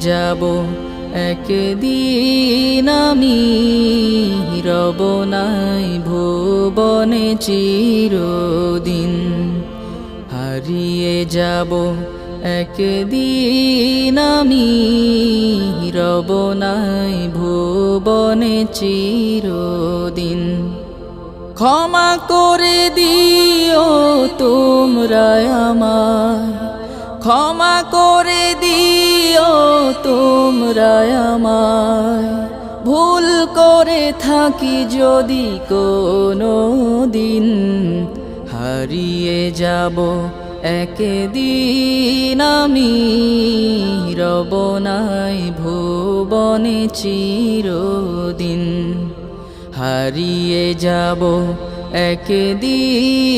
যাব একদিন আমি, রব নাই ভুবনে চিরদিন। হারিয়ে যাব একদিন আমি, রব নাই ভুবনে চিরদিন। ক্ষমা করে দিও তোমরা আমায়, ক্ষমা করে দিও তোমরা আমায়, ভুল করে থাকি যদি কোনো দিন। হারিয়ে যাব একদিন আমি, রব নাই ভুবনে চিরদিন। হারিয়ে যাব একদিন।